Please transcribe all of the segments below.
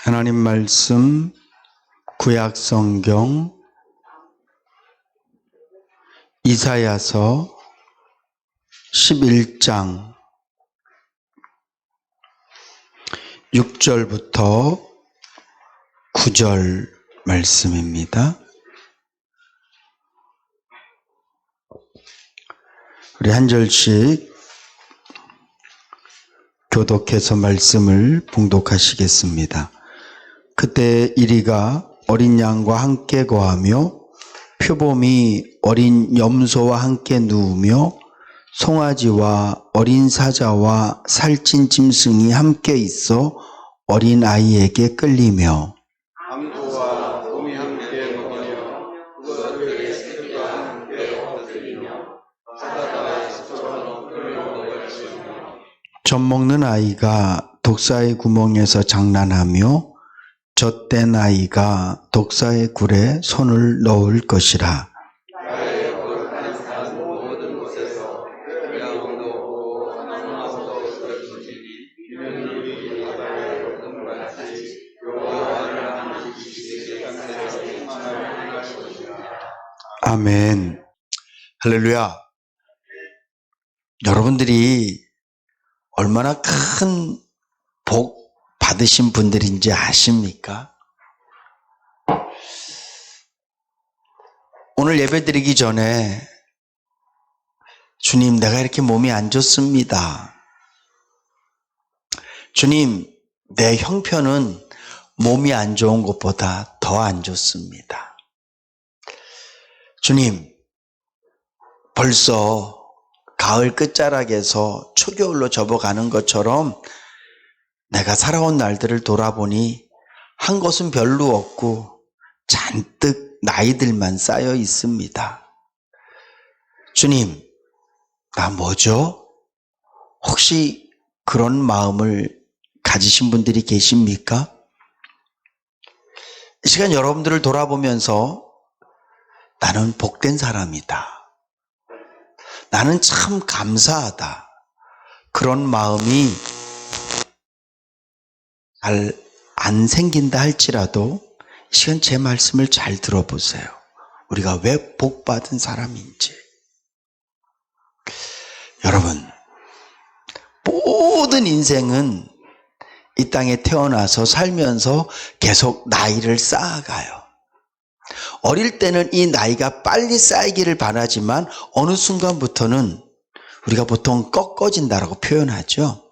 하나님 말씀 구약 성경 이사야서 11장 6절부터 9절 말씀입니다. 우리 한 절씩 교독해서 말씀을 봉독하시겠습니다. 그때 이리가 어린 양과 함께 거하며 표범이 어린 염소와 함께 누우며 송아지와 어린 사자와 살찐 짐승이 함께 있어 어린 아이에게 끌리며 암소와 곰이 함께 먹으며 그것들의 새끼가 함께 엎드리며 바다가 젖처럼 끓여 것이며 젖 먹는 아이가 독사의 구멍에서 장난하며 젖된 아이가 독사의 굴에 손을 넣을 것이라. 나의 거룩한 산 모든 곳에서 양도 없고 하나님도 쓰러지니 이는 우리 바다의 어둠같이 여호와를 하나님 시간에서 충만할 것이라. 아멘. 할렐루야. 여러분들이 얼마나 큰 복 받으신 분들인지 아십니까? 오늘 예배 드리기 전에 주님, 내가 이렇게 몸이 안 좋습니다. 주님, 내 형편은 몸이 안 좋은 것보다 더 안 좋습니다. 주님, 벌써 가을 끝자락에서 초겨울로 접어가는 것처럼 내가 살아온 날들을 돌아보니 한 것은 별로 없고 잔뜩 나이들만 쌓여 있습니다. 주님, 나 뭐죠? 혹시 그런 마음을 가지신 분들이 계십니까? 이 시간 여러분들을 돌아보면서 나는 복된 사람이다. 나는 참 감사하다. 그런 마음이 잘 안 생긴다 할지라도 이 시간 제 말씀을 잘 들어보세요. 우리가 왜 복받은 사람인지. 여러분, 모든 인생은 이 땅에 태어나서 살면서 계속 나이를 쌓아가요. 어릴 때는 이 나이가 빨리 쌓이기를 바라지만 어느 순간부터는 우리가 보통 꺾어진다라고 표현하죠.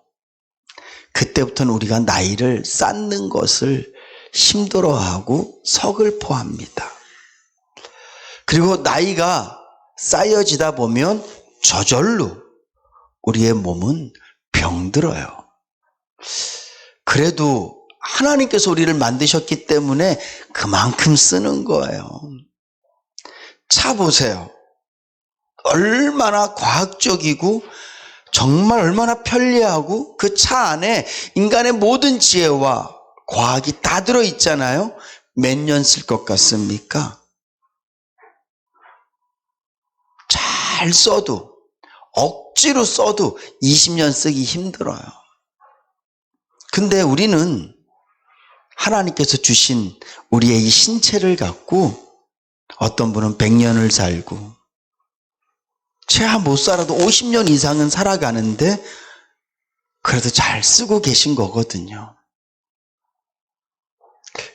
그때부터는 우리가 나이를 쌓는 것을 힘들어하고 서글퍼합니다. 그리고 나이가 쌓여지다 보면 저절로 우리의 몸은 병들어요. 그래도 하나님께서 우리를 만드셨기 때문에 그만큼 쓰는 거예요. 차 보세요. 얼마나 과학적이고 정말 얼마나 편리하고 그 차 안에 인간의 모든 지혜와 과학이 다 들어있잖아요. 몇 년 쓸 것 같습니까? 잘 써도, 억지로 써도 20년 쓰기 힘들어요. 근데 우리는 하나님께서 주신 우리의 이 신체를 갖고 어떤 분은 100년을 살고 최하 못 살아도 50년 이상은 살아가는데 그래도 잘 쓰고 계신 거거든요.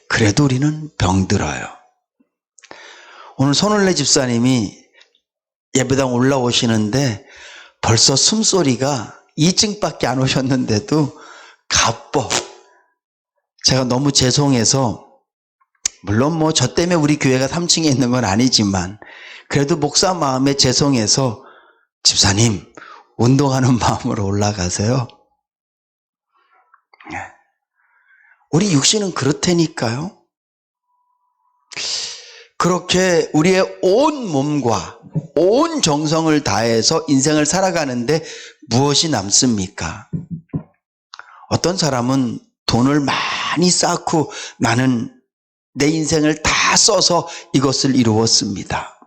그래도 우리는 병들어요. 오늘 손을래 집사님이 예배당 올라오시는데 벌써 숨소리가 2층밖에 안 오셨는데도 가뻐. 제가 너무 죄송해서, 물론 뭐 저 때문에 우리 교회가 3층에 있는 건 아니지만 그래도 목사 마음에 죄송해서 집사님 운동하는 마음으로 올라가세요. 우리 육신은 그렇다니까요. 그렇게 우리의 온 몸과 온 정성을 다해서 인생을 살아가는데 무엇이 남습니까? 어떤 사람은 돈을 많이 쌓고 나는 내 인생을 다 써서 이것을 이루었습니다.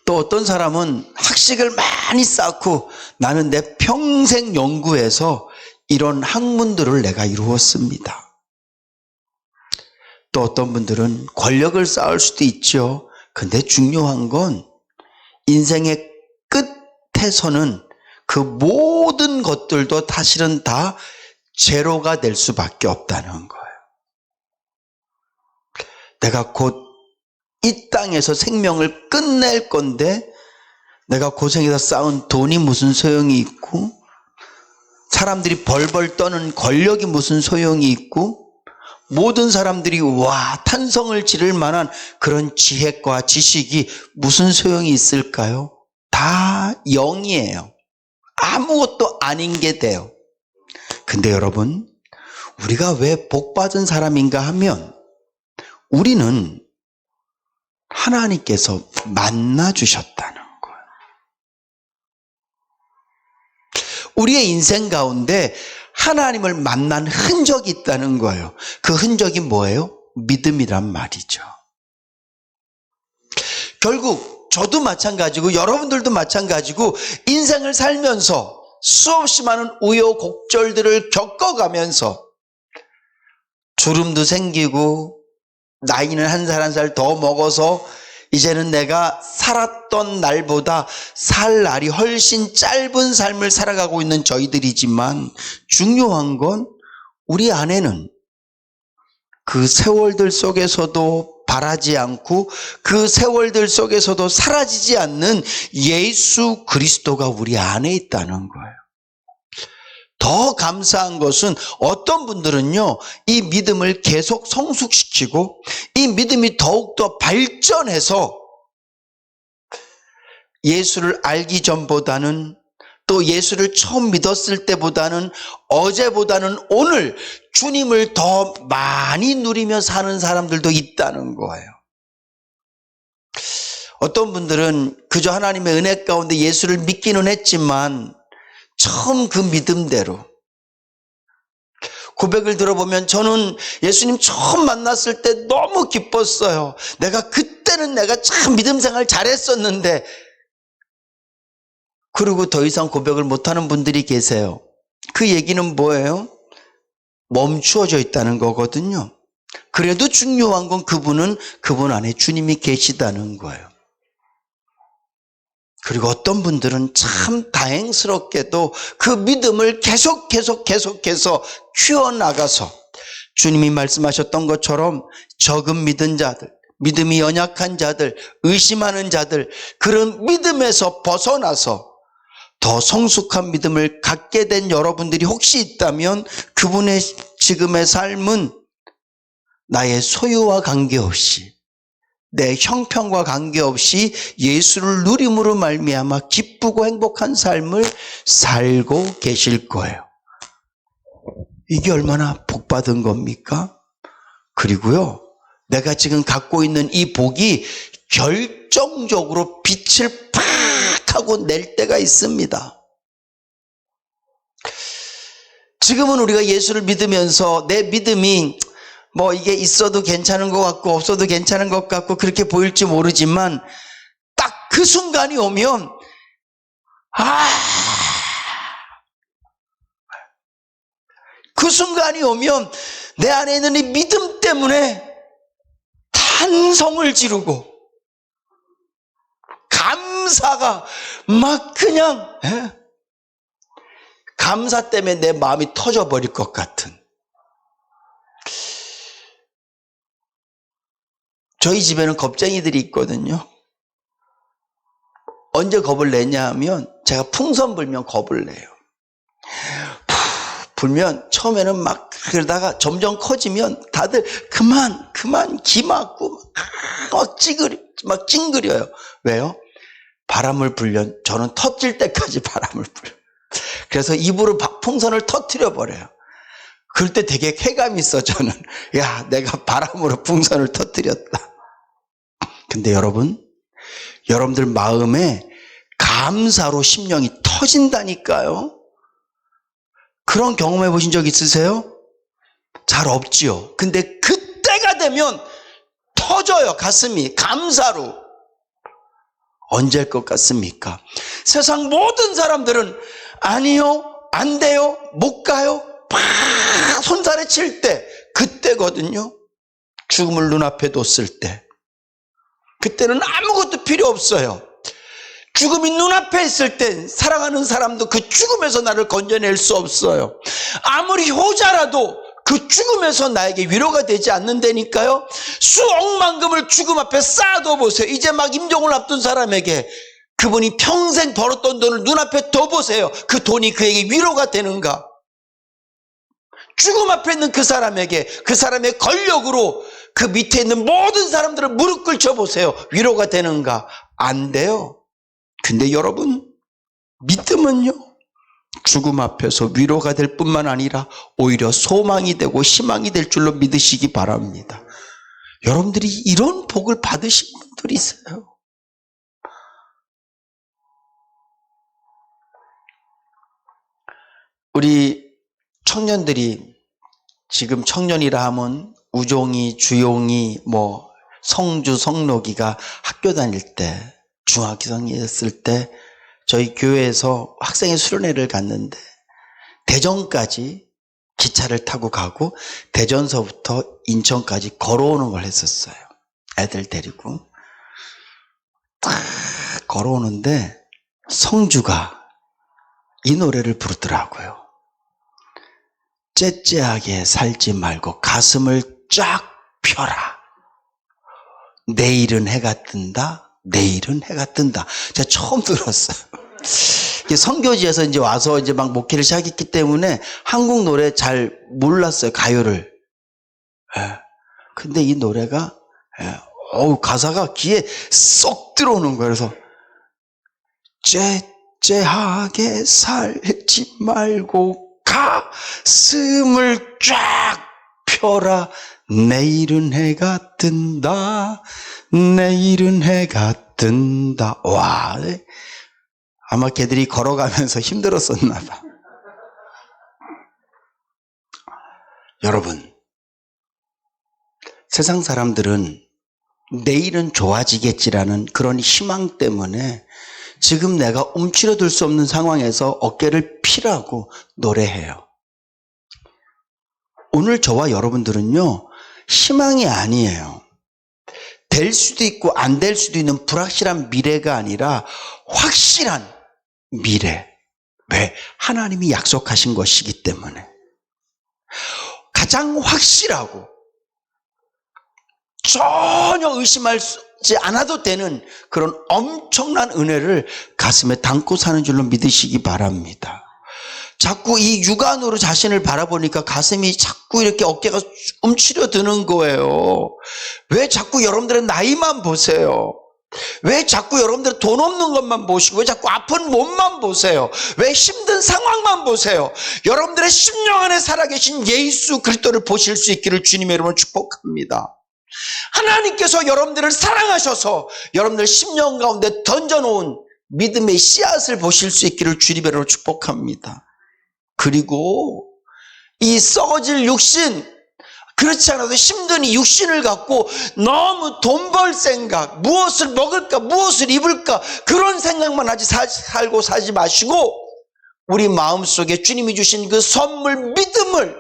또 어떤 사람은 학식을 많이 쌓고 나는 내 평생 연구해서 이런 학문들을 내가 이루었습니다. 또 어떤 분들은 권력을 쌓을 수도 있죠. 근데 중요한 건 인생의 끝에서는 그 모든 것들도 사실은 다 제로가 될 수밖에 없다는 거예요. 내가 곧 이 땅에서 생명을 끝낼 건데 내가 고생해서 쌓은 돈이 무슨 소용이 있고 사람들이 벌벌 떠는 권력이 무슨 소용이 있고 모든 사람들이 와 탄성을 지를 만한 그런 지혜과 지식이 무슨 소용이 있을까요? 다 0이에요. 아무것도 아닌 게 돼요. 근데 여러분, 우리가 왜 복받은 사람인가 하면 우리는 하나님께서 만나주셨다는 거예요. 우리의 인생 가운데 하나님을 만난 흔적이 있다는 거예요. 그 흔적이 뭐예요? 믿음이란 말이죠. 결국 저도 마찬가지고 여러분들도 마찬가지고 인생을 살면서 수없이 많은 우여곡절들을 겪어가면서 주름도 생기고 나이는 한 살 한 살 더 먹어서 이제는 내가 살았던 날보다 살 날이 훨씬 짧은 삶을 살아가고 있는 저희들이지만 중요한 건 우리 안에는 그 세월들 속에서도 바라지 않고 그 세월들 속에서도 사라지지 않는 예수 그리스도가 우리 안에 있다는 거예요. 더 감사한 것은 어떤 분들은요, 이 믿음을 계속 성숙시키고 이 믿음이 더욱더 발전해서 예수를 알기 전보다는 또 예수를 처음 믿었을 때보다는 어제보다는 오늘 주님을 더 많이 누리며 사는 사람들도 있다는 거예요. 어떤 분들은 그저 하나님의 은혜 가운데 예수를 믿기는 했지만 처음 그 믿음대로 고백을 들어보면 저는 예수님 처음 만났을 때 너무 기뻤어요. 그때는 내가 참 믿음 생활 잘했었는데 그리고 더 이상 고백을 못하는 분들이 계세요. 그 얘기는 뭐예요? 멈추어져 있다는 거거든요. 그래도 중요한 건 그분 안에 주님이 계시다는 거예요. 그리고 어떤 분들은 참 다행스럽게도 그 믿음을 계속해서 키워나가서 주님이 말씀하셨던 것처럼 적은 믿은 자들, 믿음이 연약한 자들, 의심하는 자들, 그런 믿음에서 벗어나서 더 성숙한 믿음을 갖게 된 여러분들이 혹시 있다면 그분의 지금의 삶은 나의 소유와 관계없이 내 형편과 관계없이 예수를 누림으로 말미암아 기쁘고 행복한 삶을 살고 계실 거예요. 이게 얼마나 복받은 겁니까? 그리고요, 내가 지금 갖고 있는 이 복이 결정적으로 빛을 팍 하고 낼 때가 있습니다. 지금은 우리가 예수를 믿으면서 내 믿음이 이게 있어도 괜찮은 것 같고 없어도 괜찮은 것 같고 그렇게 보일지 모르지만 딱 그 순간이 오면 그 순간이 오면 내 안에 있는 이 믿음 때문에 탄성을 지르고 감사가 막 그냥 감사 때문에 내 마음이 터져버릴 것 같은. 저희 집에는 겁쟁이들이 있거든요. 언제 겁을 내냐 하면 제가 풍선 불면 겁을 내요. 불면 처음에는 막 그러다가 점점 커지면 다들 그만 기 막고 막 찡그려요. 왜요? 바람을 불면 저는 터질 때까지 바람을 불어요. 그래서 입으로 풍선을 터뜨려 버려요. 그럴 때 되게 쾌감이 있어. 저는 야, 내가 바람으로 풍선을 터뜨렸다. 근데 여러분들 마음에 감사로 심령이 터진다니까요. 그런 경험해 보신 적 있으세요? 잘 없지요. 근데 그때가 되면 터져요. 가슴이 감사로. 언제일 것 같습니까? 세상 모든 사람들은 아니요, 안 돼요, 못 가요, 팍 손살에 칠 때 그때거든요. 죽음을 눈앞에 뒀을 때, 그때는 아무것도 필요 없어요. 죽음이 눈앞에 있을 땐 사랑하는 사람도 그 죽음에서 나를 건져낼 수 없어요. 아무리 효자라도 그 죽음에서 나에게 위로가 되지 않는다니까요. 수억만금을 죽음 앞에 쌓아둬 보세요. 이제 막 임종을 앞둔 사람에게 그분이 평생 벌었던 돈을 눈앞에 둬 보세요. 그 돈이 그에게 위로가 되는가? 죽음 앞에 있는 그 사람에게, 그 사람의 권력으로 그 밑에 있는 모든 사람들을 무릎 꿇쳐 보세요. 위로가 되는가? 안 돼요. 근데 여러분, 믿음은요, 죽음 앞에서 위로가 될 뿐만 아니라 오히려 소망이 되고 희망이 될 줄로 믿으시기 바랍니다. 여러분들이 이런 복을 받으신 분들이 있어요. 우리 청년들이, 지금 청년이라 하면 우종이, 주용이, 성주, 성록이가 학교 다닐 때, 중학생이었을 때 저희 교회에서 학생의 수련회를 갔는데 대전까지 기차를 타고 가고 대전서부터 인천까지 걸어오는 걸 했었어요. 애들 데리고 딱 걸어오는데 성주가 이 노래를 부르더라고요. 째째하게 살지 말고 가슴을 쫙 펴라. 내일은 해가 뜬다. 내일은 해가 뜬다. 제가 처음 들었어요. 선교지에서 이제 와서 이제 막 목회를 시작했기 때문에 한국 노래 잘 몰랐어요. 가요를. 근데 이 노래가, 가사가 귀에 쏙 들어오는 거예요. 그래서, 째째하게 살지 말고 가슴을 쫙 펴라. 내일은 해가 뜬다. 내일은 해가 뜬다. 와, 아마 걔들이 걸어가면서 힘들었었나 봐. 여러분, 세상 사람들은 내일은 좋아지겠지라는 그런 희망 때문에 지금 내가 움츠러들 수 없는 상황에서 어깨를 피라고 노래해요. 오늘 저와 여러분들은요, 희망이 아니에요. 될 수도 있고 안 될 수도 있는 불확실한 미래가 아니라 확실한 미래. 왜? 하나님이 약속하신 것이기 때문에. 가장 확실하고 전혀 의심하지 않아도 되는 그런 엄청난 은혜를 가슴에 담고 사는 줄로 믿으시기 바랍니다. 자꾸 이 육안으로 자신을 바라보니까 가슴이 자꾸 이렇게 어깨가 움츠려드는 거예요. 왜 자꾸 여러분들의 나이만 보세요? 왜 자꾸 여러분들 돈 없는 것만 보시고, 왜 자꾸 아픈 몸만 보세요? 왜 힘든 상황만 보세요? 여러분들의 심령 안에 살아계신 예수 그리스도를 보실 수 있기를 주님의 이름으로 축복합니다. 하나님께서 여러분들을 사랑하셔서 여러분들 심령 가운데 던져놓은 믿음의 씨앗을 보실 수 있기를 주님의 이름으로 축복합니다. 그리고 이 썩어질 육신, 그렇지 않아도 힘든 이 육신을 갖고 너무 돈 벌 생각, 무엇을 먹을까, 무엇을 입을까, 그런 생각만 하지 살고 사지 마시고 우리 마음속에 주님이 주신 그 선물 믿음을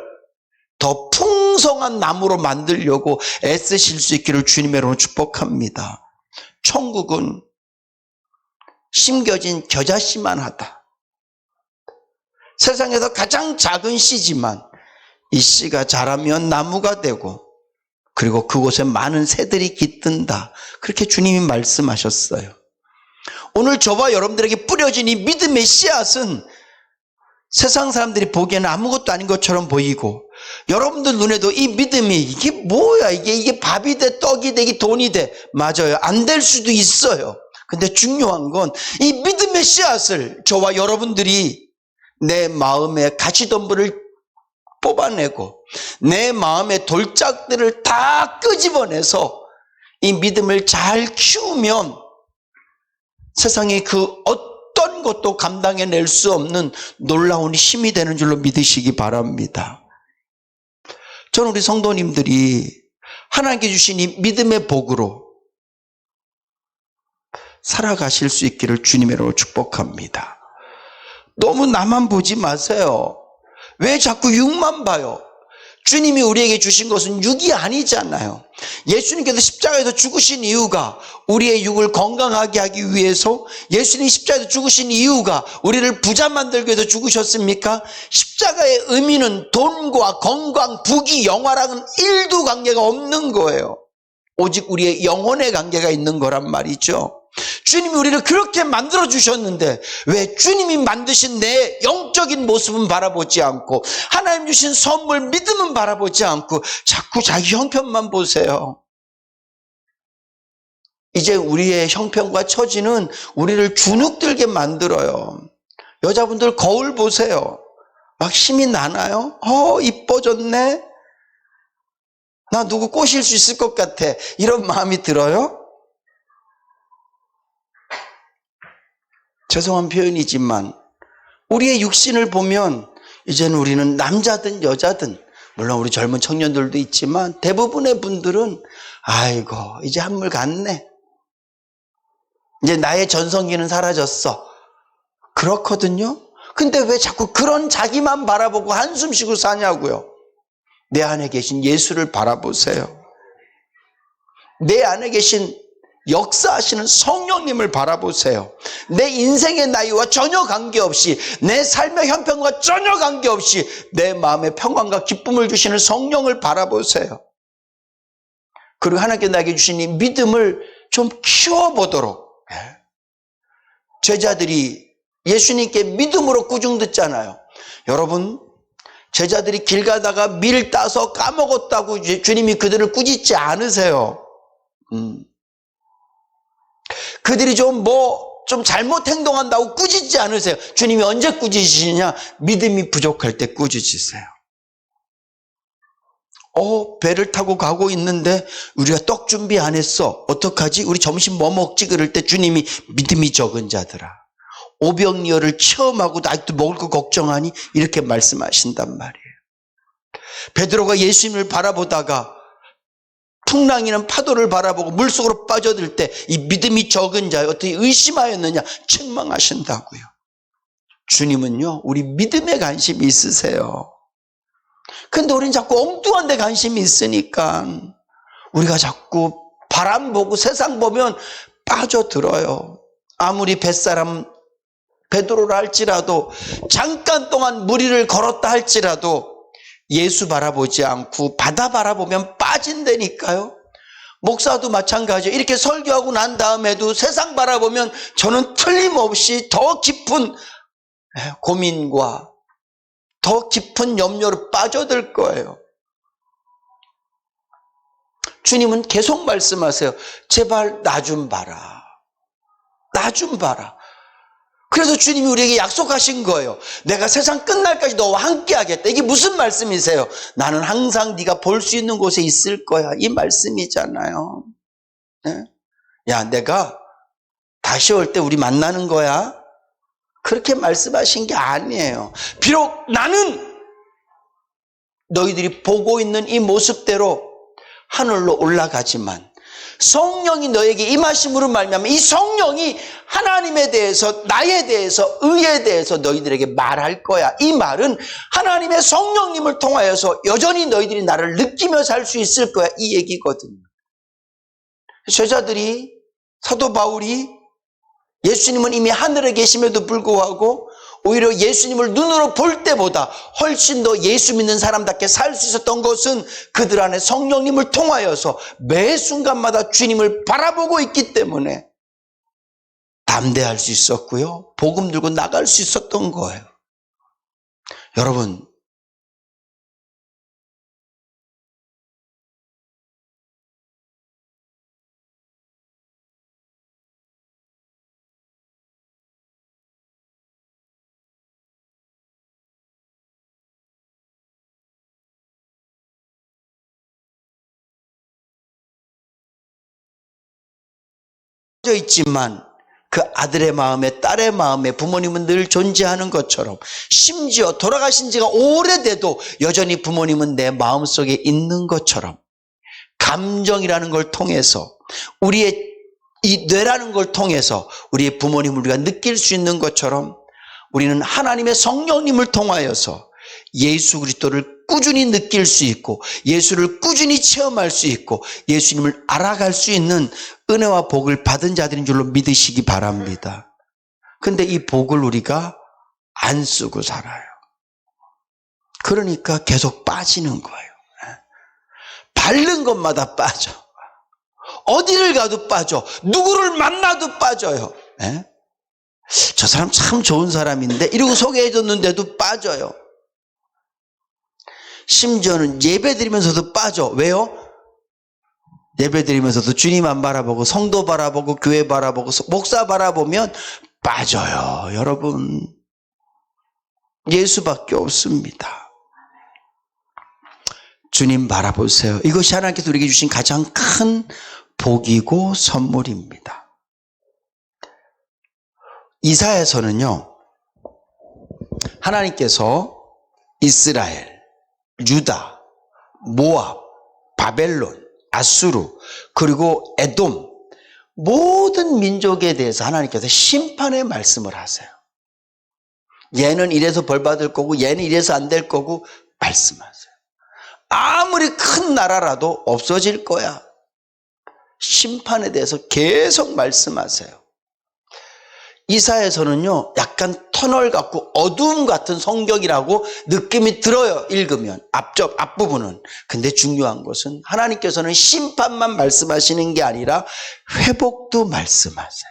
더 풍성한 나무로 만들려고 애쓰실 수 있기를 주님의 이름으로 축복합니다. 천국은 심겨진 겨자씨만 하다. 세상에서 가장 작은 씨지만 이 씨가 자라면 나무가 되고 그리고 그곳에 많은 새들이 깃든다. 그렇게 주님이 말씀하셨어요. 오늘 저와 여러분들에게 뿌려진 이 믿음의 씨앗은 세상 사람들이 보기에는 아무것도 아닌 것처럼 보이고 여러분들 눈에도 이 믿음이 이게 뭐야, 이게 밥이 돼, 떡이 돼, 이게 돈이 돼. 맞아요. 안 될 수도 있어요. 근데 중요한 건 이 믿음의 씨앗을 저와 여러분들이 내 마음의 가시덤불을 뽑아내고 내 마음의 돌짝들을 다 끄집어내서 이 믿음을 잘 키우면 세상에 그 어떤 것도 감당해낼 수 없는 놀라운 힘이 되는 줄로 믿으시기 바랍니다. 저는 우리 성도님들이 하나님께 주신 이 믿음의 복으로 살아가실 수 있기를 주님의 이름으로 축복합니다. 너무 나만 보지 마세요. 왜 자꾸 육만 봐요? 주님이 우리에게 주신 것은 육이 아니잖아요. 예수님께서 십자가에서 죽으신 이유가 우리의 육을 건강하게 하기 위해서, 예수님이 십자가에서 죽으신 이유가 우리를 부자 만들기 위해서 죽으셨습니까? 십자가의 의미는 돈과 건강, 부귀, 영화랑은 1도 관계가 없는 거예요. 오직 우리의 영혼의 관계가 있는 거란 말이죠. 주님이 우리를 그렇게 만들어 주셨는데 왜 주님이 만드신 내 영적인 모습은 바라보지 않고, 하나님 주신 선물 믿음은 바라보지 않고 자꾸 자기 형편만 보세요. 이제 우리의 형편과 처지는 우리를 주눅들게 만들어요. 여자분들 거울 보세요. 막 힘이 나나요? 이뻐졌네. 나 누구 꼬실 수 있을 것 같아. 이런 마음이 들어요? 죄송한 표현이지만 우리의 육신을 보면 이제는 우리는 남자든 여자든, 물론 우리 젊은 청년들도 있지만 대부분의 분들은 아이고 이제 한물 갔네. 이제 나의 전성기는 사라졌어. 그렇거든요. 근데 왜 자꾸 그런 자기만 바라보고 한숨 쉬고 사냐고요. 내 안에 계신 예수를 바라보세요. 내 안에 계신 역사하시는 성령님을 바라보세요. 내 인생의 나이와 전혀 관계없이, 내 삶의 형편과 전혀 관계없이 내 마음의 평안과 기쁨을 주시는 성령을 바라보세요. 그리고 하나님께 나에게 주신 이 믿음을 좀 키워보도록. 제자들이 예수님께 믿음으로 꾸중 듣잖아요. 여러분, 제자들이 길 가다가 밀 따서 까먹었다고 주님이 그들을 꾸짖지 않으세요. 그들이 좀 잘못 행동한다고 꾸짖지 않으세요. 주님이 언제 꾸짖으시냐? 믿음이 부족할 때 꾸짖으세요. 배를 타고 가고 있는데 우리가 떡 준비 안 했어. 어떡하지? 우리 점심 뭐 먹지? 그럴 때 주님이 믿음이 적은 자들아, 오병이어를 체험하고도 아직도 먹을 거 걱정하니? 이렇게 말씀하신단 말이에요. 베드로가 예수님을 바라보다가 풍랑이는 파도를 바라보고 물속으로 빠져들 때 이 믿음이 적은 자 어떻게 의심하였느냐 책망하신다고요. 주님은요, 우리 믿음에 관심이 있으세요. 근데 우리는 자꾸 엉뚱한 데 관심이 있으니까 우리가 자꾸 바람 보고 세상 보면 빠져들어요. 아무리 뱃사람 베드로라 할지라도, 잠깐 동안 무리를 걸었다 할지라도 예수 바라보지 않고 바다 바라보면 빠진다니까요. 목사도 마찬가지예요. 이렇게 설교하고 난 다음에도 세상 바라보면 저는 틀림없이 더 깊은 고민과 더 깊은 염려로 빠져들 거예요. 주님은 계속 말씀하세요. 제발 나 좀 봐라. 나 좀 봐라. 그래서 주님이 우리에게 약속하신 거예요. 내가 세상 끝날까지 너와 함께 하겠다. 이게 무슨 말씀이세요? 나는 항상 네가 볼 수 있는 곳에 있을 거야. 이 말씀이잖아요. 네? 야, 내가 다시 올 때 우리 만나는 거야. 그렇게 말씀하신 게 아니에요. 비록 나는 너희들이 보고 있는 이 모습대로 하늘로 올라가지만 성령이 너에게 임하심으로 말미암아 이 성령이 하나님에 대해서, 나에 대해서, 의에 대해서 너희들에게 말할 거야. 이 말은 하나님의 성령님을 통하여서 여전히 너희들이 나를 느끼며 살 수 있을 거야. 이 얘기거든요. 제자들이, 사도 바울이 예수님은 이미 하늘에 계심에도 불구하고 오히려 예수님을 눈으로 볼 때보다 훨씬 더 예수 믿는 사람답게 살 수 있었던 것은 그들 안에 성령님을 통하여서 매 순간마다 주님을 바라보고 있기 때문에 담대할 수 있었고요. 복음 들고 나갈 수 있었던 거예요. 여러분, 있지만 그 아들의 마음에, 딸의 마음에 부모님은 늘 존재하는 것처럼, 심지어 돌아가신 지가 오래돼도 여전히 부모님은 내 마음속에 있는 것처럼, 감정이라는 걸 통해서, 우리의 이 뇌라는 걸 통해서 우리의 부모님을 우리가 느낄 수 있는 것처럼 우리는 하나님의 성령님을 통하여서 예수 그리스도를 꾸준히 느낄 수 있고 예수를 꾸준히 체험할 수 있고 예수님을 알아갈 수 있는 은혜와 복을 받은 자들인 줄로 믿으시기 바랍니다. 근데 이 복을 우리가 안 쓰고 살아요. 그러니까 계속 빠지는 거예요. 밟는 것마다 빠져. 어디를 가도 빠져. 누구를 만나도 빠져요. 저 사람 참 좋은 사람인데 이러고 소개해줬는데도 빠져요. 심지어는 예배 드리면서도 빠져. 왜요? 예배 드리면서도 주님 안 바라보고 성도 바라보고 교회 바라보고 목사 바라보면 빠져요. 여러분, 예수밖에 없습니다. 주님 바라보세요. 이것이 하나님께서 우리에게 주신 가장 큰 복이고 선물입니다. 이사야서는요, 하나님께서 이스라엘, 유다, 모압, 바벨론, 아수르, 그리고 에돔, 모든 민족에 대해서 하나님께서 심판의 말씀을 하세요. 얘는 이래서 벌 받을 거고 얘는 이래서 안 될 거고 말씀하세요. 아무리 큰 나라라도 없어질 거야. 심판에 대해서 계속 말씀하세요. 이사야서는요, 약간 터널 같고 어두움 같은 성경이라고 느낌이 들어요. 읽으면 앞부분은. 근데 중요한 것은 하나님께서는 심판만 말씀하시는 게 아니라 회복도 말씀하세요.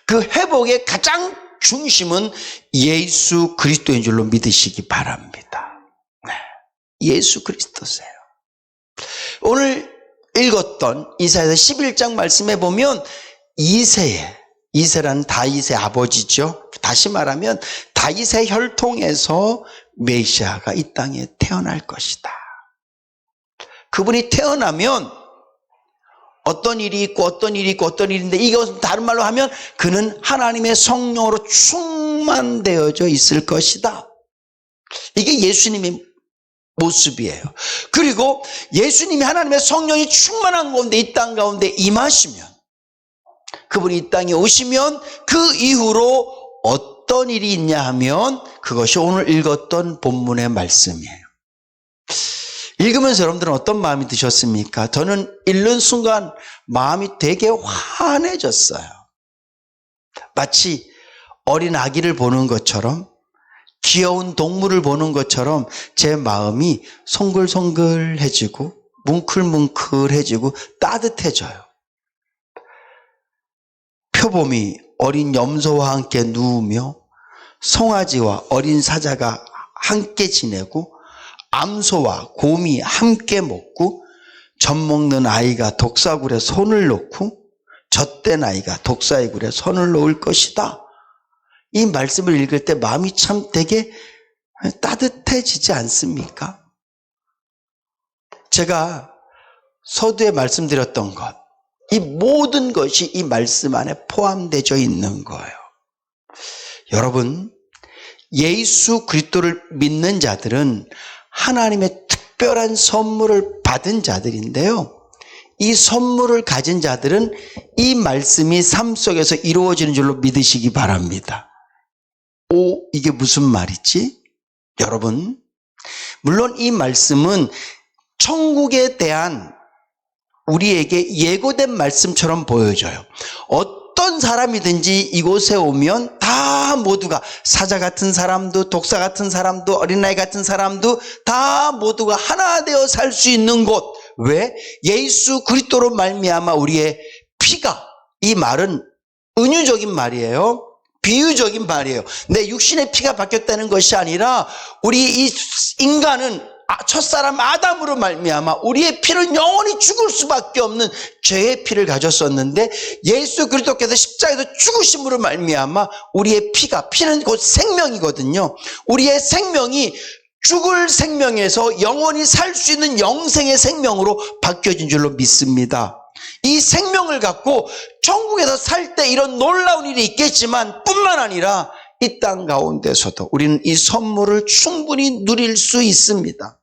그 회복의 가장 중심은 예수 그리스도인 줄로 믿으시기 바랍니다. 예수 그리스도세요. 오늘 읽었던 이사야서 11장 말씀에 보면 이세라는 다윗의 아버지죠. 다시 말하면 다윗의 혈통에서 메시아가 이 땅에 태어날 것이다. 그분이 태어나면 어떤 일이 있고 어떤 일이 있고 어떤 일인데 이것은 다른 말로 하면 그는 하나님의 성령으로 충만되어져 있을 것이다. 이게 예수님의 모습이에요. 그리고 예수님이 하나님의 성령이 충만한 가운데 이 땅 가운데 임하시면 그분이 이 땅에 오시면 그 이후로 어떤 일이 있냐 하면 그것이 오늘 읽었던 본문의 말씀이에요. 읽으면서 여러분들은 어떤 마음이 드셨습니까? 저는 읽는 순간 마음이 되게 환해졌어요. 마치 어린 아기를 보는 것처럼 귀여운 동물을 보는 것처럼 제 마음이 송글송글해지고 뭉클뭉클해지고 따뜻해져요. 표범이 어린 염소와 함께 누우며 송아지와 어린 사자가 함께 지내고 암소와 곰이 함께 먹고 젖 먹는 아이가 독사굴에 손을 놓고 젖된 아이가 독사의 굴에 손을 놓을 것이다. 이 말씀을 읽을 때 마음이 참 되게 따뜻해지지 않습니까? 제가 서두에 말씀드렸던 것, 이 모든 것이 이 말씀 안에 포함되어 있는 거예요. 여러분, 예수 그리스도를 믿는 자들은 하나님의 특별한 선물을 받은 자들인데요. 이 선물을 가진 자들은 이 말씀이 삶 속에서 이루어지는 줄로 믿으시기 바랍니다. 이게 무슨 말이지? 여러분, 물론 이 말씀은 천국에 대한 우리에게 예고된 말씀처럼 보여져요. 어떤 사람이든지 이곳에 오면 다 모두가 사자 같은 사람도 독사 같은 사람도 어린아이 같은 사람도 다 모두가 하나 되어 살 수 있는 곳. 왜? 예수 그리스도로 말미암아 우리의 피가, 이 말은 은유적인 말이에요. 비유적인 말이에요. 내 육신의 피가 바뀌었다는 것이 아니라 우리 이 인간은 첫사람 아담으로 말미암아 우리의 피는 영원히 죽을 수밖에 없는 죄의 피를 가졌었는데 예수 그리스도께서 십자가에서 죽으심으로 말미암아 우리의 피는 곧 생명이거든요. 우리의 생명이 죽을 생명에서 영원히 살 수 있는 영생의 생명으로 바뀌어진 줄로 믿습니다. 이 생명을 갖고 천국에서 살 때 이런 놀라운 일이 있겠지만 뿐만 아니라 이 땅 가운데서도 우리는 이 선물을 충분히 누릴 수 있습니다.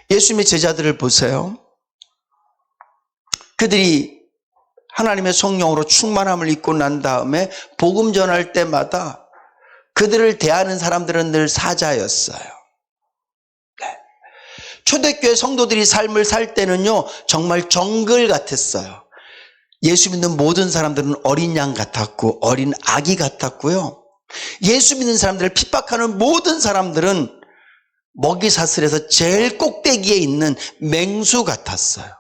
예수님의 제자들을 보세요. 그들이 하나님의 성령으로 충만함을 입고 난 다음에 복음 전할 때마다 그들을 대하는 사람들은 늘 사자였어요. 네. 초대교회 성도들이 삶을 살 때는요, 정말 정글 같았어요. 예수 믿는 모든 사람들은 어린 양 같았고 어린 아기 같았고요. 예수 믿는 사람들을 핍박하는 모든 사람들은 먹이사슬에서 제일 꼭대기에 있는 맹수 같았어요.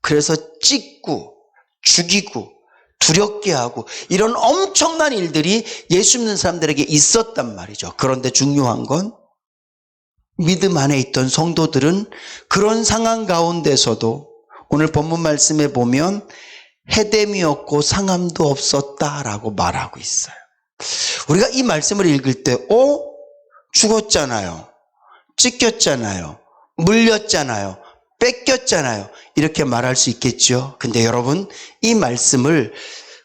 그래서 찢고 죽이고 두렵게 하고 이런 엄청난 일들이 예수 믿는 사람들에게 있었단 말이죠. 그런데 중요한 건 믿음 안에 있던 성도들은 그런 상황 가운데서도 오늘 본문 말씀에 보면 해됨이 없고 상함도 없었다라고 말하고 있어요. 우리가 이 말씀을 읽을 때 죽었잖아요. 찢겼잖아요. 물렸잖아요. 뺏겼잖아요. 이렇게 말할 수 있겠죠. 근데 여러분, 이 말씀을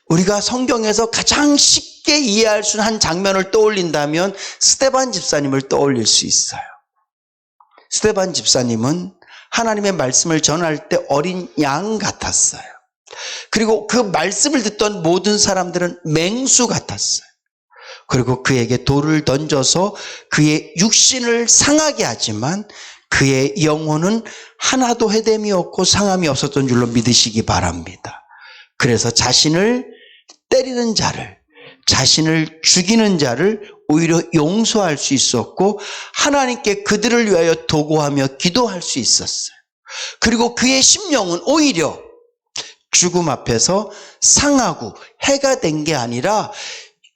우리가 성경에서 가장 쉽게 이해할 수 있는 한 장면을 떠올린다면 스데반 집사님을 떠올릴 수 있어요. 스데반 집사님은 하나님의 말씀을 전할 때 어린 양 같았어요. 그리고 그 말씀을 듣던 모든 사람들은 맹수 같았어요. 그리고 그에게 돌을 던져서 그의 육신을 상하게 하지만 그의 영혼은 하나도 해됨이 없고 상함이 없었던 줄로 믿으시기 바랍니다. 그래서 자신을 때리는 자를, 자신을 죽이는 자를 오히려 용서할 수 있었고 하나님께 그들을 위하여 도구하며 기도할 수 있었어요. 그리고 그의 심령은 오히려 죽음 앞에서 상하고 해가 된 게 아니라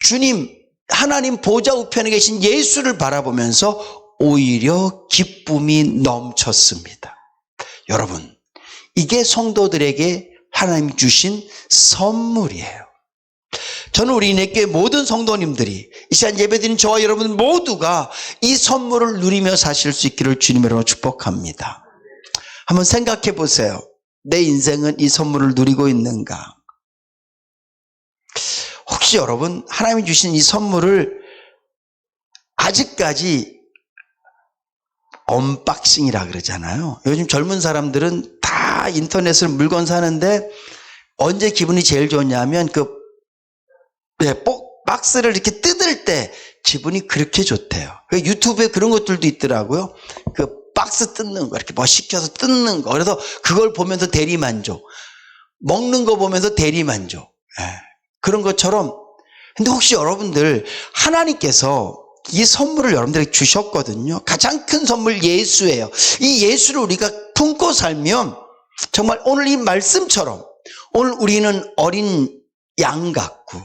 주님, 하나님 보좌 우편에 계신 예수를 바라보면서 오히려 기쁨이 넘쳤습니다. 여러분, 이게 성도들에게 하나님 주신 선물이에요. 저는 우리 인해교회 모든 성도님들이 이 시간 예배드린 저와 여러분 모두가 이 선물을 누리며 사실 수 있기를 주님으로 축복합니다. 한번 생각해 보세요. 내 인생은 이 선물을 누리고 있는가? 혹시 여러분 하나님이 주신 이 선물을 아직까지 언박싱이라 그러잖아요. 요즘 젊은 사람들은 다 인터넷으로 물건 사는데 언제 기분이 제일 좋냐면 박스를 이렇게 뜯을 때 기분이 그렇게 좋대요. 유튜브에 그런 것들도 있더라고요. 그 박스 뜯는 거, 이렇게 뭐 시켜서 뜯는 거. 그래서 그걸 보면서 대리만족. 먹는 거 보면서 대리만족. 그런 것처럼. 근데 혹시 여러분들 하나님께서 이 선물을 여러분들에게 주셨거든요. 가장 큰 선물 예수예요. 이 예수를 우리가 품고 살면 정말 오늘 이 말씀처럼 오늘 우리는 어린 양 같고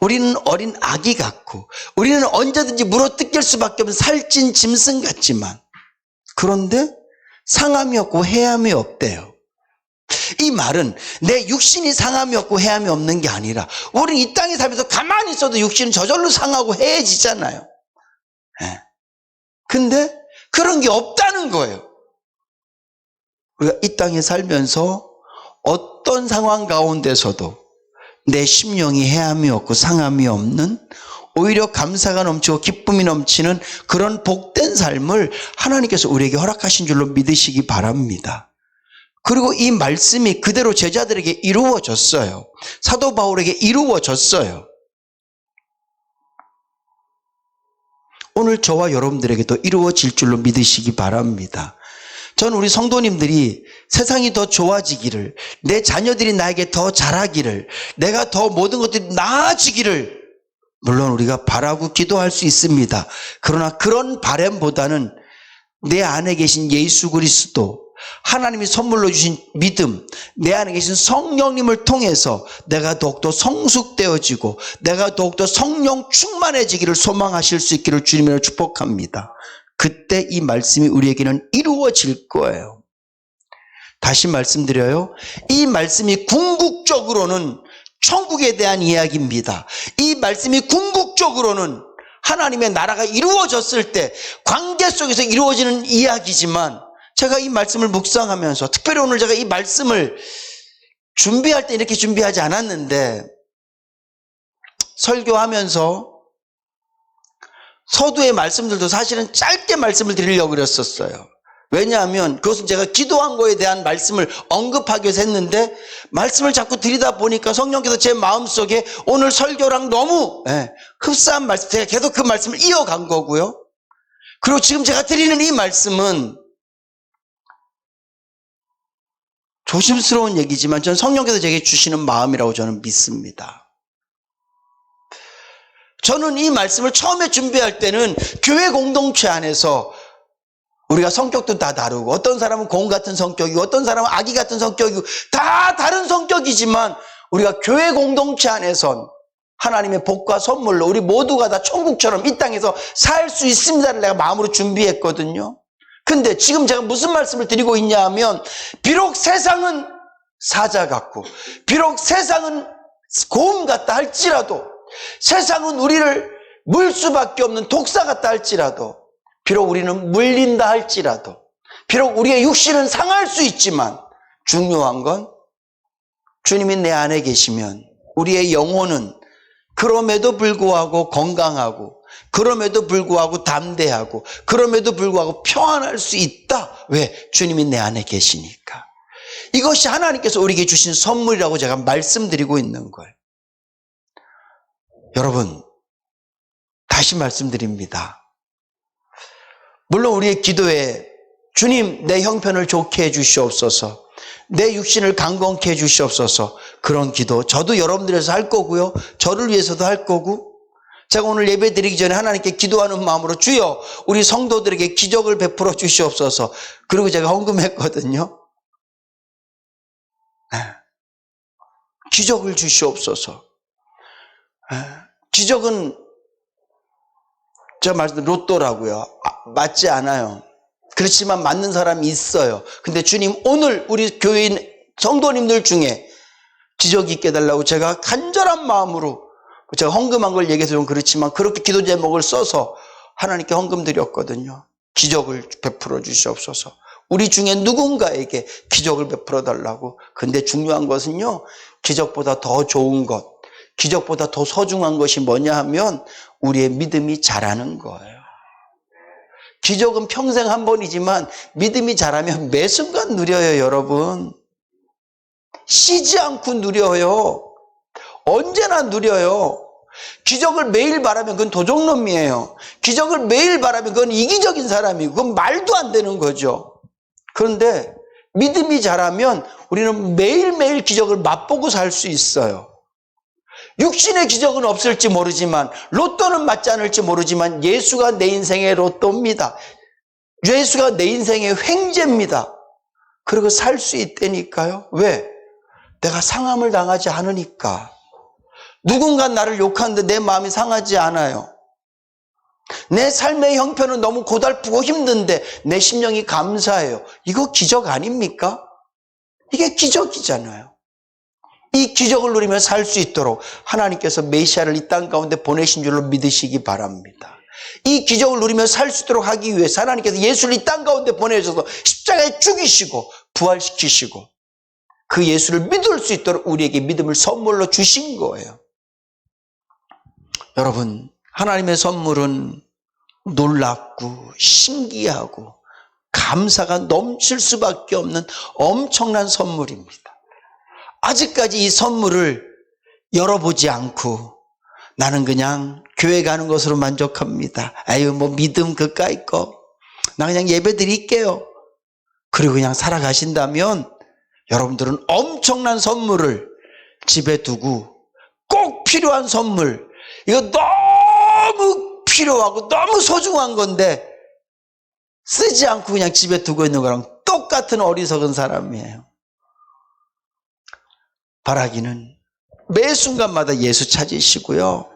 우리는 어린 아기 같고 우리는 언제든지 물어뜯길 수밖에 없는 살찐 짐승 같지만 그런데 상함이 없고 해함이 없대요. 이 말은 내 육신이 상함이 없고 해함이 없는 게 아니라 우리는 이 땅에 살면서 가만히 있어도 육신은 저절로 상하고 해해지잖아요. 근데 그런 게 없다는 거예요. 우리가 이 땅에 살면서 어떤 상황 가운데서도 내 심령이 해함이 없고 상함이 없는 오히려 감사가 넘치고 기쁨이 넘치는 그런 복된 삶을 하나님께서 우리에게 허락하신 줄로 믿으시기 바랍니다. 그리고 이 말씀이 그대로 제자들에게 이루어졌어요. 사도 바울에게 이루어졌어요. 오늘 저와 여러분들에게도 이루어질 줄로 믿으시기 바랍니다. 저는 우리 성도님들이 세상이 더 좋아지기를, 내 자녀들이 나에게 더 잘하기를, 내가 더 모든 것들이 나아지기를 물론 우리가 바라고 기도할 수 있습니다. 그러나 그런 바람보다는 내 안에 계신 예수 그리스도, 하나님이 선물로 주신 믿음, 내 안에 계신 성령님을 통해서 내가 더욱더 성숙되어지고 내가 더욱더 성령 충만해지기를 소망하실 수 있기를 주님으로 축복합니다. 그때 이 말씀이 우리에게는 이루어질 거예요. 다시 말씀드려요. 이 말씀이 궁극적으로는 천국에 대한 이야기입니다. 이 말씀이 궁극적으로는 하나님의 나라가 이루어졌을 때 관계 속에서 이루어지는 이야기지만 제가 이 말씀을 묵상하면서 특별히 오늘 제가 이 말씀을 준비할 때 이렇게 준비하지 않았는데 설교하면서 서두의 말씀들도 사실은 짧게 말씀을 드리려고 그랬었어요. 왜냐하면 그것은 제가 기도한 거에 대한 말씀을 언급하기 위해서 했는데 말씀을 자꾸 드리다 보니까 성령께서 제 마음속에 오늘 설교랑 너무 흡사한 말씀, 제가 계속 그 말씀을 이어간 거고요. 그리고 지금 제가 드리는 이 말씀은 조심스러운 얘기지만 저는 성령께서 제게 주시는 마음이라고 저는 믿습니다. 저는 이 말씀을 처음에 준비할 때는 교회 공동체 안에서 우리가 성격도 다 다르고 어떤 사람은 공 같은 성격이고 어떤 사람은 아기 같은 성격이고 다 다른 성격이지만 우리가 교회 공동체 안에선 하나님의 복과 선물로 우리 모두가 다 천국처럼 이 땅에서 살 수 있습니다를 내가 마음으로 준비했거든요. 근데 지금 제가 무슨 말씀을 드리고 있냐 하면 비록 세상은 사자 같고 비록 세상은 곰 같다 할지라도 세상은 우리를 물 수밖에 없는 독사 같다 할지라도 비록 우리는 물린다 할지라도 비록 우리의 육신은 상할 수 있지만 중요한 건 주님이 내 안에 계시면 우리의 영혼은 그럼에도 불구하고 건강하고 그럼에도 불구하고 담대하고 그럼에도 불구하고 평안할 수 있다. 왜? 주님이 내 안에 계시니까. 이것이 하나님께서 우리에게 주신 선물이라고 제가 말씀드리고 있는 거예요. 여러분, 다시 말씀드립니다. 물론 우리의 기도에 주님 내 형편을 좋게 해주시옵소서, 내 육신을 강건케 해주시옵소서, 그런 기도 저도 여러분들에서 할 거고요, 저를 위해서도 할 거고, 제가 오늘 예배 드리기 전에 하나님께 기도하는 마음으로 주여 우리 성도들에게 기적을 베풀어 주시옵소서, 그리고 제가 헌금했거든요. 기적을 주시옵소서. 기적은 제가 말씀드린 로또라고요. 맞지 않아요. 그렇지만 맞는 사람이 있어요. 근데 주님 오늘 우리 교인 성도님들 중에 기적이 있게 해달라고 제가 간절한 마음으로, 제가 헌금한 걸 얘기해서 좀 그렇지만 그렇게 기도 제목을 써서 하나님께 헌금 드렸거든요. 기적을 베풀어 주시옵소서. 우리 중에 누군가에게 기적을 베풀어 달라고. 근데 중요한 것은요, 기적보다 더 좋은 것, 기적보다 더 소중한 것이 뭐냐 하면 우리의 믿음이 자라는 거예요. 기적은 평생 한 번이지만 믿음이 자라면 매 순간 누려요, 여러분. 쉬지 않고 누려요. 언제나 누려요. 기적을 매일 바라면 그건 도적놈이에요. 기적을 매일 바라면 그건 이기적인 사람이고 그건 말도 안 되는 거죠. 그런데 믿음이 자라면 우리는 매일매일 기적을 맛보고 살 수 있어요. 육신의 기적은 없을지 모르지만, 로또는 맞지 않을지 모르지만 예수가 내 인생의 로또입니다. 예수가 내 인생의 횡재입니다. 그리고 살 수 있다니까요. 왜? 내가 상함을 당하지 않으니까. 누군가 나를 욕하는데 내 마음이 상하지 않아요. 내 삶의 형편은 너무 고달프고 힘든데 내 심령이 감사해요. 이거 기적 아닙니까? 이게 기적이잖아요. 이 기적을 누리며 살 수 있도록 하나님께서 메시아를 이 땅 가운데 보내신 줄로 믿으시기 바랍니다. 이 기적을 누리며 살 수 있도록 하기 위해서 하나님께서 예수를 이 땅 가운데 보내셔서 십자가에 죽이시고 부활시키시고 그 예수를 믿을 수 있도록 우리에게 믿음을 선물로 주신 거예요. 여러분, 하나님의 선물은 놀랍고 신기하고 감사가 넘칠 수밖에 없는 엄청난 선물입니다. 아직까지 이 선물을 열어보지 않고 나는 그냥 교회 가는 것으로 만족합니다. 아유, 뭐 믿음 그까이 거, 나 그냥 예배 드릴게요, 그리고 그냥 살아가신다면 여러분들은 엄청난 선물을 집에 두고, 꼭 필요한 선물, 이거 너무 필요하고 너무 소중한 건데 쓰지 않고 그냥 집에 두고 있는 거랑 똑같은 어리석은 사람이에요. 바라기는 매 순간마다 예수 찾으시고요,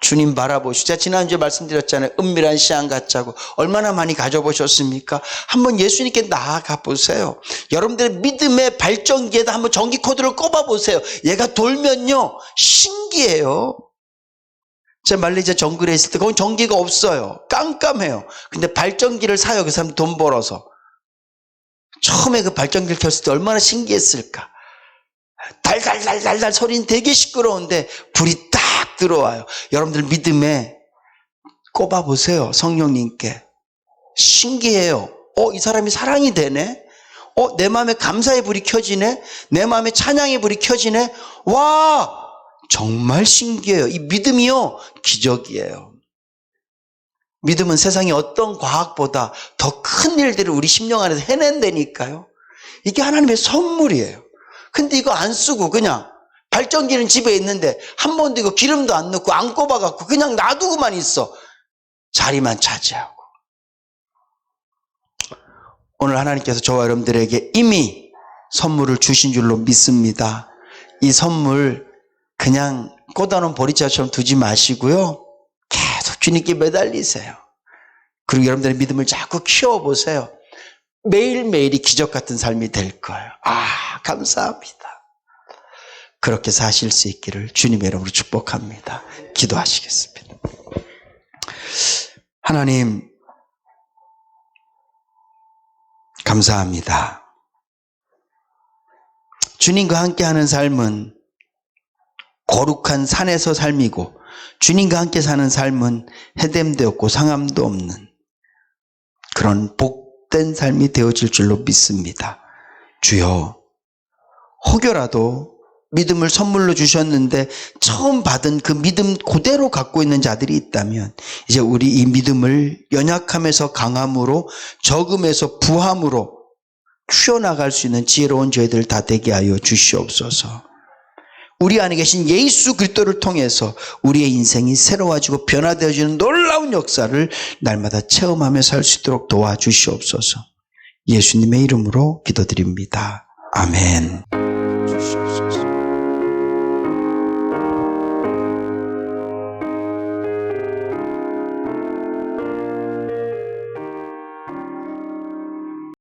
주님 바라보시고, 제가 지난주에 말씀드렸잖아요. 은밀한 시안 같자고. 얼마나 많이 가져보셨습니까? 한번 예수님께 나아가 보세요. 여러분들의 믿음의 발전기에다 한번 전기 코드를 꼽아 보세요. 얘가 돌면요 신기해요. 제가 말레이시아 정글에 있을 때 거기 전기가 없어요. 깜깜해요. 근데 발전기를 사요. 그 사람 돈 벌어서. 처음에 그 발전기를 켰을 때 얼마나 신기했을까. 달달달달달 소리는 되게 시끄러운데 불이 딱 들어와요. 여러분들 믿음에 꼽아보세요. 성령님께. 신기해요. 이 사람이 사랑이 되네? 내 마음에 감사의 불이 켜지네? 내 마음에 찬양의 불이 켜지네? 와! 정말 신기해요. 이 믿음이요, 기적이에요. 믿음은 세상의 어떤 과학보다 더 큰 일들을 우리 심령 안에서 해낸다니까요. 이게 하나님의 선물이에요. 근데 이거 안 쓰고 그냥 발전기는 집에 있는데 한 번도 이거 기름도 안 넣고 안 꼽아갖고 그냥 놔두고만 있어. 자리만 차지하고. 오늘 하나님께서 저와 여러분들에게 이미 선물을 주신 줄로 믿습니다. 이 선물 그냥 꽂아놓은 보리자처럼 두지 마시고요. 계속 주님께 매달리세요. 그리고 여러분들의 믿음을 자꾸 키워보세요. 매일매일이 기적 같은 삶이 될 거예요. 감사합니다. 그렇게 사실 수 있기를 주님의 이름으로 축복합니다. 기도하시겠습니다. 하나님, 감사합니다. 주님과 함께하는 삶은 거룩한 산에서 삶이고, 주님과 함께 사는 삶은 해됨도 없고 상함도 없는 그런 복된 삶이 되어질 줄로 믿습니다. 주여, 혹여라도 믿음을 선물로 주셨는데 처음 받은 그 믿음 그대로 갖고 있는 자들이 있다면 이제 우리 이 믿음을 연약함에서 강함으로, 적음에서 부함으로 키워나갈 수 있는 지혜로운 저희들 다 되게 하여 주시옵소서. 우리 안에 계신 예수 그리스도를 통해서 우리의 인생이 새로워지고 변화되어지는 놀라운 역사를 날마다 체험하며 살 수 있도록 도와주시옵소서. 예수님의 이름으로 기도드립니다. 아멘. 주시옵소서.